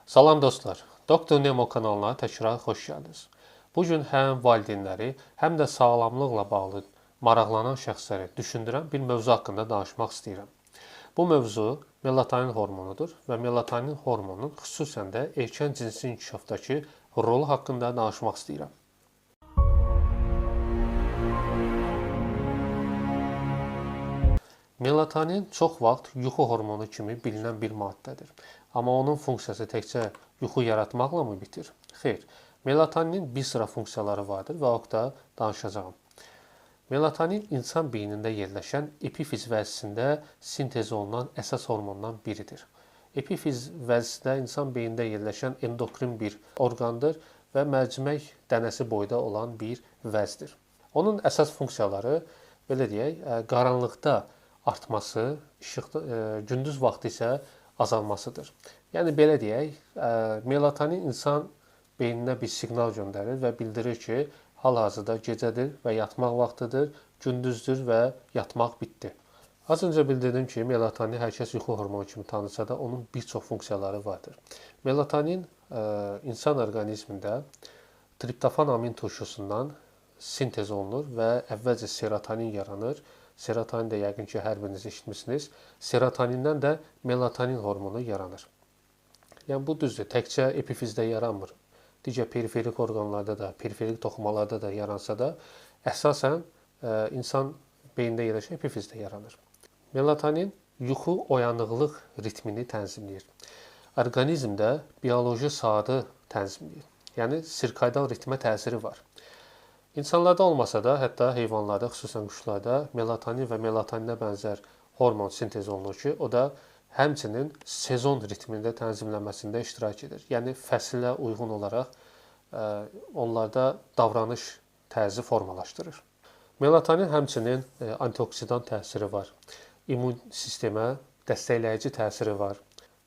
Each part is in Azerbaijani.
Salam dostlar, Doktor Nemo kanalına təkrar xoş gəldiniz. Bu gün həm valideynləri, həm də sağlamlıqla bağlı maraqlanan şəxsləri düşündürən bir mövzu haqqında danışmaq istəyirəm. Bu mövzu melatonin hormonudur və melatonin hormonunun xüsusən də erkən cinsi inkişafdakı rolu haqqında danışmaq istəyirəm. Melatonin çox vaxt yuxu hormonu kimi bilinən bir maddədir. Amma onun funksiyası təkcə yuxu yaratmaqla mı bitir? Xeyr. Melatoninin bir sıra funksiyaları vardır və o haqda danışacağam. Melatonin insan beynində yerləşən epifiz vəzisində sintez olunan əsas hormondan biridir. Epifiz vəzisində insan beynində yerləşən endokrin bir orqandır və mərcimək dənəsi boyda olan bir vəzdir. Onun əsas funksiyaları, belə deyək, qaranlıqda artması, gündüz vaxtı isə azalmasıdır. Yəni belə deyək, melatonin insan beyninə bir siqnal göndərir və bildirir ki, hal-hazırda gecədir və yatmaq vaxtıdır, gündüzdür və yatmaq bitdi. Az öncə bildirdim ki, melatonin hər kəs yuxu hormonu kimi tanısa da, onun bir çox funksiyaları vardır. Melatonin insan orqanizmində triptofan amin turşusundan sintez olunur və əvvəlcə serotonin yaranır. Serotonin də yəqin ki, hər biriniz eşitmisiniz. Serotonindən də melatonin hormonu yaranır. Yəni bu düzdür, təkcə epifizdə yaranmır. Digər periferik orqanlarda da, periferik toxumalarda da yaransa da, əsasən insan beynində yerləşən epifizdə yaranır. Melatonin yuxu oyanıqlıq ritmini tənzimləyir. Orqanizmdə bioloji saatı tənzimləyir. Yəni sirkadian ritmə təsiri var. İnsanlarda olmasa da, hətta heyvanlarda, xüsusən quşlarda melatonin və melatoninə bənzər hormon sintez olunur ki, o da həmçinin sezon ritmində tənzimlənməsində iştirak edir. Yəni fəsilə uyğun olaraq onlarda davranış tərzi formalaşdırır. Melatonin həmçinin antioksidant təsiri var. İmmun sistemə dəstəkləyici təsiri var.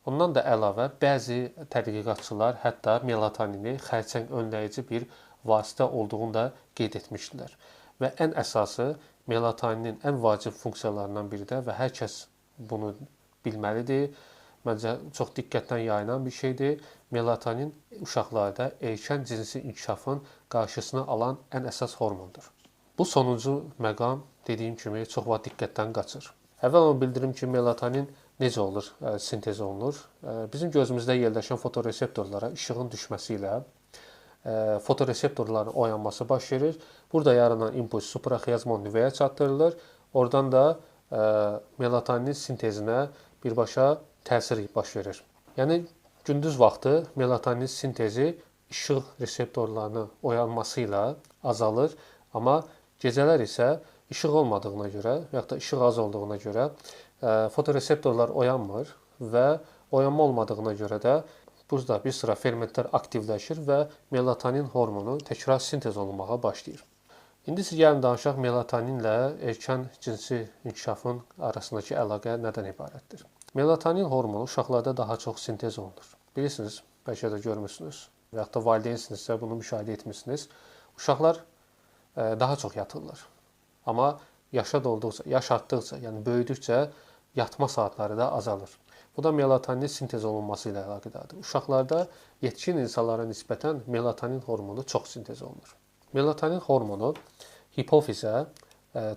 Ondan da əlavə bəzi tədqiqatçılar hətta melatonini xərçəng önləyici bir vasitə olduğunu da qeyd etmişdilər. Və ən əsası melatoninin ən vacib funksiyalarından biri də və hər kəs bunu bilməlidir. Məncə çox diqqətlə yayılan bir şeydir. Melatonin uşaqlarda erkən cinsi inkişafın qarşısını alan ən əsas hormondur. Bu sonuncu məqam dediyim kimi çox vaxt diqqətdən qaçır. Əvvəla bildirim ki, melatonin necə olur, sintez olunur? Bizim gözümüzdə yerləşən fotoreseptorlara işığın düşməsi ilə fotoreseptorların oyanması baş verir. Burada yaranan impuls supraxiasmal nüvəyə çatdırılır. Oradan da melatoninin sintezinə birbaşa təsir baş verir. Yəni gündüz vaxtı melatoninin sintezi işıq reseptorlarının oyanması ilə azalır, amma gecələr isə işıq olmadığına görə və ya da işıq az olduğuna görə fotoreseptorlar oyanmır və oyanma olmadığına görə də burada bir sıra fermentlər aktivləşir və melatonin hormonu təkrar sintez olunmağa başlayır. İndi siz gəlin danışaq melatoninlə erkən cinsi inkişafın arasındakı əlaqə nədən ibarətdir? Melatonin hormonu uşaqlarda daha çox sintez olunur. Bilirsiniz, bəlkə də görmüsünüz və ya da valideynsinizsə bunu müşahidə etmisiniz. Uşaqlar daha çox yatırlar. Amma yaş artdıqca, yəni böyüdükcə yatma saatları da azalır. Bu da melatonin sintez olunması ilə əlaqədardır. Uşaqlarda yetkin insanlara nisbətən melatonin hormonu çox sintez olunur. Melatonin hormonu hipofizə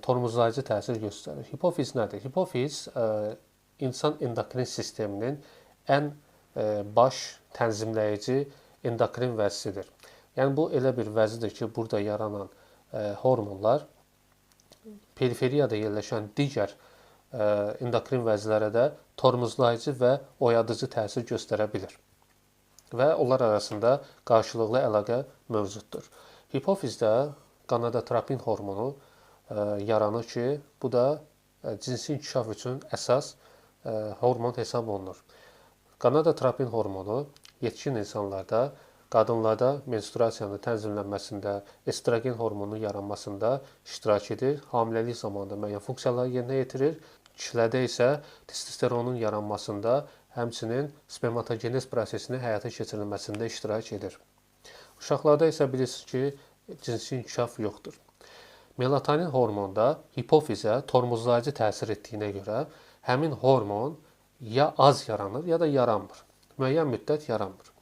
tormozlayıcı təsir göstərir. Hipofiz nədir? Hipofiz insan endokrin sisteminin ən baş tənzimləyici endokrin vəzisidir. Yəni bu elə bir vəzidir ki, burada yaranan hormonlar periferiyada yerləşən digər endokrin vəzilərə də tormozlayıcı və oyadıcı təsir göstərə bilir. Və onlar arasında qarşılıqlı əlaqə mövcuddur. Hipofizdə gonadotropin hormonu yaranır ki, bu da cinsi inkişaf üçün əsas hormon hesab olunur. Gonadotropin hormonu yetkin insanlarda, qadınlarda menstruasiyanın tənzimlənməsində, estrogen hormonunun yaranmasında iştirak edir. Hamiləlik zamanında müəyyən funksiyalar yerinə yetirir. Kişilərdə isə testosteronun yaranmasında, həmçinin spermatogenez prosesinin həyata keçirilməsində iştirak edir. Uşaqlarda isə bilirsiniz ki, cinsi inkişaf yoxdur. Melatonin hormonda hipofizə tormozlayıcı təsir etdiyinə görə həmin hormon ya az yaranır, ya da yaranmır. Müəyyən müddət yaranmır.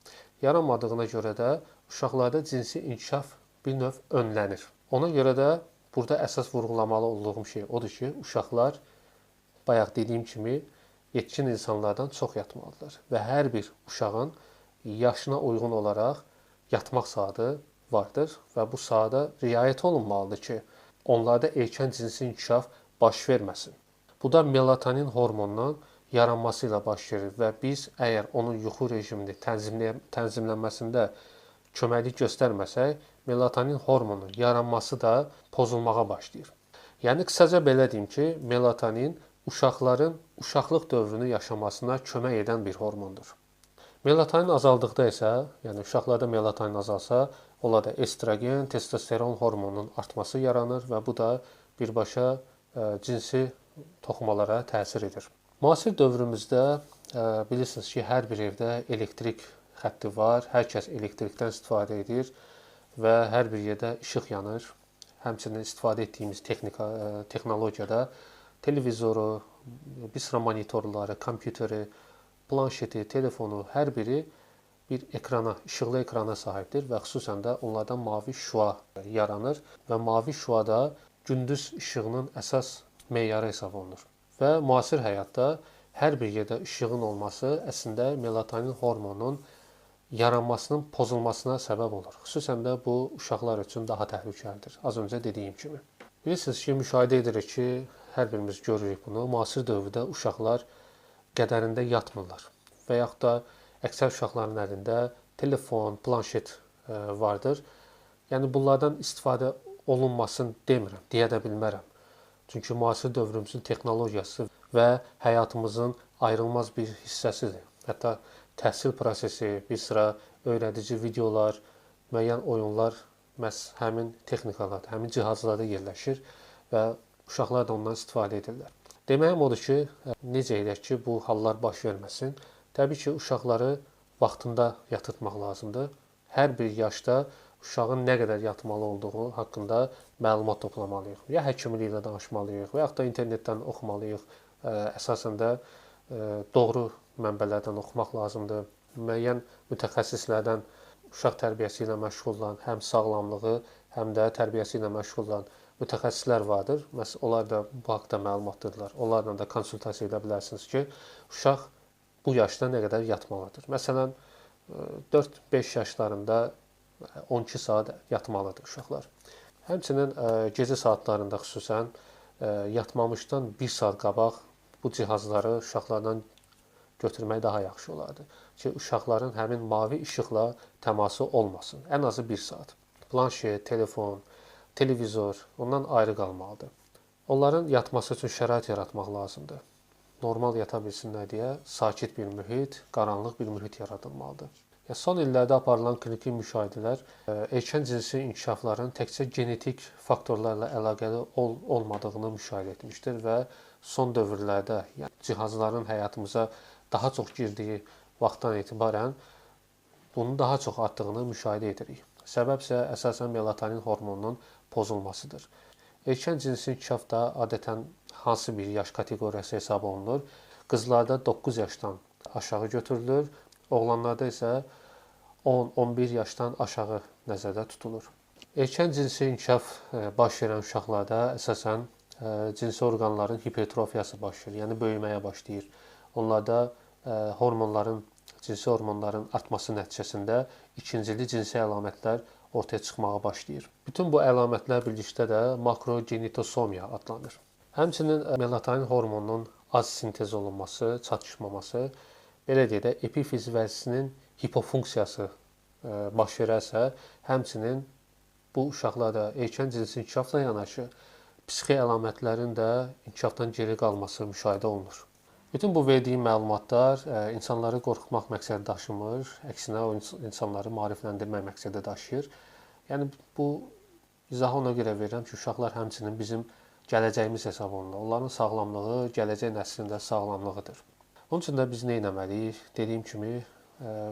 yaranmadığına görə də uşaqlarda cinsi inkişaf bir növ önlənir. Ona görə də burada əsas vurğulamalı olduğum şey odur ki, uşaqlar bayaq dediyim kimi yetkin insanlardan çox yatmalıdırlar və hər bir uşağın yaşına uyğun olaraq yatmaq saatı vardır və bu saata riayət olunmalıdır ki, onlarda erkən cinsi inkişaf baş verməsin. Bu da melatonin hormonunun yaranması ilə baş verir və biz əgər onun yuxu rejimini tənzimlənməsində köməklik göstərməsək, melatonin hormonunun yaranması da pozulmağa başlayır. Yəni qısaca belə deyim ki, melatonin uşaqların uşaqlıq dövrünü yaşamasına kömək edən bir hormondur. Melatonin azaldıqda isə, yəni uşaqlarda melatonin azalsa, onlarda estrogen, testosteron hormonunun artması yaranır və bu da birbaşa cinsi toxumalara təsir edir. Müasir dövrümüzdə bilirsiniz ki, hər bir evdə elektrik xətti var, hər kəs elektrikdən istifadə edir və hər bir yerdə işıq yanır. Həmçinin istifadə etdiyimiz texnologiyada televizoru, bir sıra monitorları, kompüteri, planşeti, telefonu hər biri bir ekrana, işıqlı ekrana sahibdir və xüsusən də onlardan mavi şüa yaranır və mavi şüa da gündüz işığının əsas meyarı hesab olunur. Və müasir həyatda hər bir yerdə işığın olması əslində melatonin hormonunun yaranmasının pozulmasına səbəb olur. Xüsusən də bu uşaqlar üçün daha təhlükəlidir. Az öncə dediyim kimi. Bilirsiniz ki, müşahidə edirik ki, hər birimiz görürük bunu. Müasir dövrdə uşaqlar qədərində yatmırlar və yaxud da əksər uşaqların əlində telefon, planşet vardır. Yəni bunlardan istifadə olunmasın demirəm, deyə də bilmərəm. Çünki müasir dövrümüzün texnologiyası və həyatımızın ayrılmaz bir hissəsidir. Hətta təhsil prosesi, bir sıra öyrədici videolar, müəyyən oyunlar məhz həmin texnikalarda, həmin cihazlarda yerləşir və uşaqlar da ondan istifadə edirlər. Deməyim odur ki, necə edək ki, bu hallar baş verməsin? Təbii ki, uşaqları vaxtında yatırtmaq lazımdır. Hər bir yaşda uşağın nə qədər yatmalı olduğu haqqında məlumat toplamalıyıq. Ya həkimlik ilə danışmalıyıq, və yaxud da internetdən oxumalıyıq. Əsasən də doğru mənbələrdən oxumaq lazımdır. Müəyyən mütəxəssislərdən uşaq tərbiyəsi ilə məşğul olan, həm sağlamlığı, həm də tərbiyəsi ilə məşğul olan mütəxəssislər vardır. Məsələn, onlar da bu haqqda məlumatdırlar. Onlarla da konsultasiya edə bilərsiniz ki, uşaq bu yaşda nə qədər yatmalıdır. Məsələn, 4-5 yaşlarında 12 saat yatmalıdır uşaqlar. Həmçinin gecə saatlarında xüsusən yatmamışdan 1 saat qabaq bu cihazları uşaqlardan götürmək daha yaxşı olardı ki, uşaqların həmin mavi işıqla təması olmasın. Ən azı 1 saat. Planşet, telefon, televizor ondan ayrı qalmalıdır. Onların yatması üçün şərait yaratmaq lazımdır. Normal yata bilsinlər deyə sakit bir mühit, qaranlıq bir mühit yaradılmalıdır. Son illərdə aparılan kliniki müşahidələr erkən cinsi inkişafların təkcə genetik faktorlarla əlaqəli olmadığını müşahidə etmişdir və son dövrlərdə cihazların həyatımıza daha çox girdiyi vaxtdan etibarən bunun daha çox artdığını müşahidə edirik. Səbəb isə əsasən melatonin hormonunun pozulmasıdır. Erkən cinsi inkişaf da adətən hansı bir yaş kateqoriyası hesab olunur? Qızlarda 9 yaşdan aşağı götürülür, oğlanlarda isə 10-11 yaşdan aşağı nəzərdə tutulur. Erkən cinsi inkişaf baş verən uşaqlarda əsasən cinsi orqanların hipertrofiyası baş verir, yəni böyüməyə başlayır. Onlarda cinsi hormonların artması nəticəsində ikincili cinsi əlamətlər ortaya çıxmağa başlayır. Bütün bu əlamətlər birlikdə də makrogenitosomiya adlanır. Həmçinin melatonin hormonunun az sintez olunması, çatışmaması, belə deyək də, epifiz vəzisinin hipofunksiyası baş verərsə, həmçinin bu uşaqlarda erkən cinsi inkişafla yanaşı psixi əlamətlərin də inkişafdan geri qalması müşahidə olunur. Bütün bu verdiyim məlumatlar insanları qorxutmaq məqsədi daşımır, əksinə o insanları maarifləndirmək məqsədi daşıyır. Yəni bu izahı ona görə verirəm ki, uşaqlar həmçinin bizim gələcəyimiz hesab olunur. Onların sağlamlığı gələcək nəslin də sağlamlığıdır. Onun üçün də biz nə etməliyik? Dediyim kimi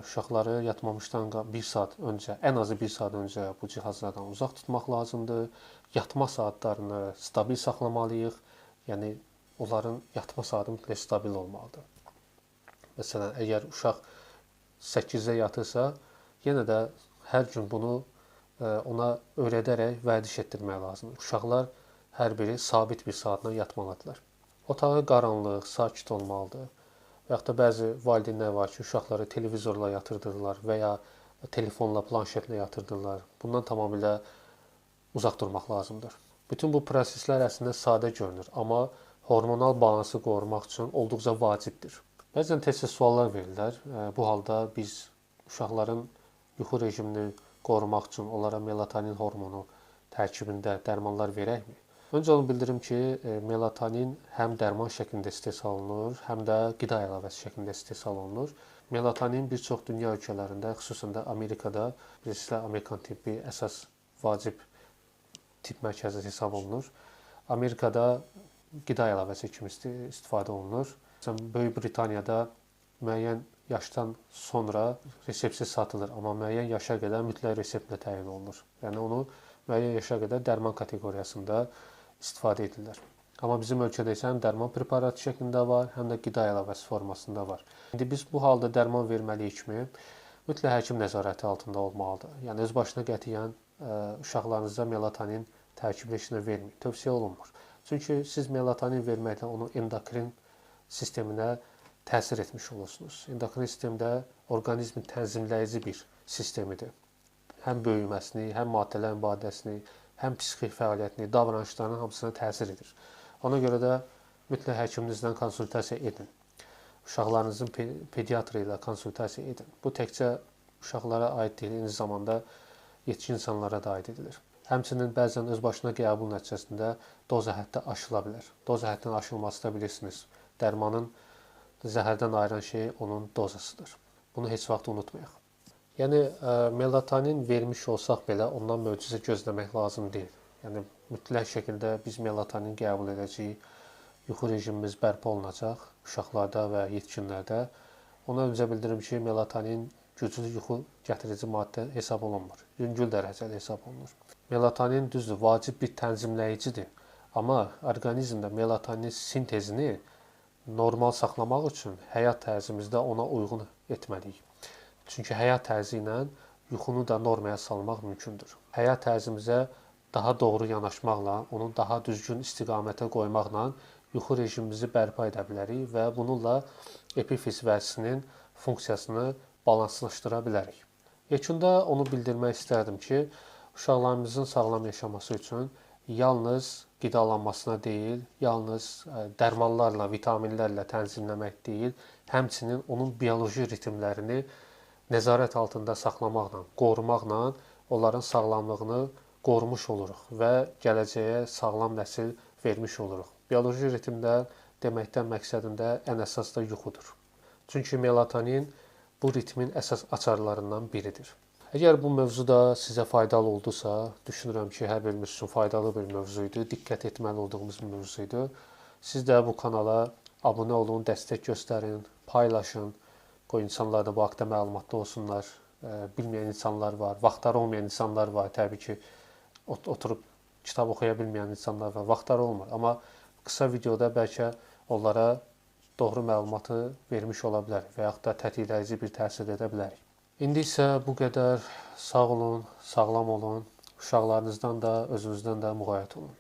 uşaqları yatmamışdan 1 saat öncə, ən azı 1 saat öncə bu cihazlardan uzaq tutmaq lazımdır. Yatma saatlarını stabil saxlamalıyıq. Yəni onların yatma saatı mütləq stabil olmalıdır. Məsələn, əgər uşaq 8-də yatırsa, yenə də hər gün bunu ona öyrədərək vərdiş etdirmək lazımdır. Uşaqlar hər biri sabit bir saatla yatmalıdırlar. Otağı qaranlıq, sakit olmalıdır. Və yaxud da bəzi valideynlər var ki, uşaqları televizorla yatırdırlar və ya telefonla, planşetlə yatırdırlar. Bundan tamamilə uzaq durmaq lazımdır. Bütün bu proseslər əslində sadə görünür, amma hormonal balansı qorumaq üçün olduqca vacibdir. Bəzən tez-tez suallar verirlər. Bu halda biz uşaqların yuxu rejimini qorumaq üçün onlara melatonin hormonu tərkibində dərmanlar verəkmi? Öncə onu bildirim ki, melatonin həm dərman şəklində istehsal olunur, həm də qida əlavəsi şəklində istehsal olunur. Melatonin bir çox dünya ölkələrində, xüsusən də Amerikada, bilirsiniz, Amerikan tibbi əsas vacib tibb mərkəzi hesab olunur. Amerikada qida əlavəsi kimi istifadə olunur. Məsələn, Böyük Britaniyada müəyyən yaşdan sonra reseptsiz satılır, amma müəyyən yaşa qədər mütləq reseptlə təyin olunur. Yəni onu müəyyən yaşa qədər dərman kateqoriyasında istifadə edirlər. Amma bizim ölkədə isə həm dərman preparatı şəklində var, həm də qida əlavəsi formasında var. İndi biz bu halda dərman verməliyikmi? Mütləq həkim nəzarəti altında olmalıdır. Yəni öz başına qətiyyən uşaqlarınıza melatonin tərkibli işinə verməyin. Tövsiyə olunmur. Çünki siz melatonin verməklə onun endokrin sisteminə təsir etmiş olursunuz. Endokrin sistemdə orqanizmin tənzimləyici bir sistemidir. Həm böyüməsini, həm maddələrin mübadiləsini, həm psixi fəaliyyətini, davranışlarının hamısına təsir edir. Ona görə də mütləq həkiminizlə konsultasiya edin. Uşaqlarınızın pediatrı ilə konsultasiya edin. Bu təkcə uşaqlara aid deyil, eyni zamanda yetkin insanlara da aid edilir. Həmçinin bəzən öz başına qəbul nəticəsində doza həddi aşıla bilər. Doza həddinin aşılması da bilirsiniz, dərmanın zəhərdən ayıran şey onun dozasıdır. Bunu heç vaxt unutmayaq. Yəni melatonin vermiş olsaq belə ondan möcüzə gözləmək lazım deyil. Yəni mütləq şəkildə biz melatonin qəbul edəcəyik. Yuxu rejimimiz bərpa olunacaq uşaqlarda və yetkinlərdə. Ona öncə bildirim ki, melatonin güclü yuxu gətirici maddə hesab olunmur. Yüngül dərəcəli hesab olunur. Melatonin düzdür, vacib bir tənzimləyicidir. Amma orqanizmdə melatonin sintezini normal saxlamaq üçün həyat tərzimizdə ona uyğun etməliyik. Çünki həyat tərzi ilə yuxunu da normaya salmaq mümkündür. Həyat tərzimizə daha doğru yanaşmaqla, onu daha düzgün istiqamətə qoymaqla yuxu rejimimizi bərpa edə bilərik və bununla epifiz vəzisinin funksiyasını balanslaşdıra bilərik. Yekunda onu bildirmək istərdim ki, uşaqlarımızın sağlam yaşaması üçün yalnız qidalanmasına deyil, yalnız dərmanlarla, vitaminlərlə tənzimləmək deyil, həmçinin onun bioloji ritmlərini nəzarət altında saxlamaqla, qorumaqla onların sağlamlığını qorumuş oluruq və gələcəyə sağlam nəsil vermiş oluruq. Bioloji ritmlər deməkdən məqsədində ən əsas da yuxudur. Çünki melatonin bu ritmin əsas açarlarından biridir. Əgər bu mövzu da sizə faydalı oldusa, düşünürəm ki, hər birimiz üçün faydalı bir mövzu idi, diqqət etməli olduğumuz bir mövzu idi. Siz də bu kanala abunə olun, dəstək göstərin, paylaşın. Qoy insanlar da bu haqda məlumatlı olsunlar. Bilməyən insanlar var, vaxtları olmayan insanlar var. Təbii ki, oturub kitab oxuya bilməyən insanlar var, vaxtları olmur. Amma qısa videoda bəlkə onlara doğru məlumatı vermiş ola bilərik və yaxud da tətikləyici bir təsir edə bilərik. İndi isə bu qədər. Sağ olun, sağlam olun. Uşaqlarınızdan da, özünüzdən də müğayət olun.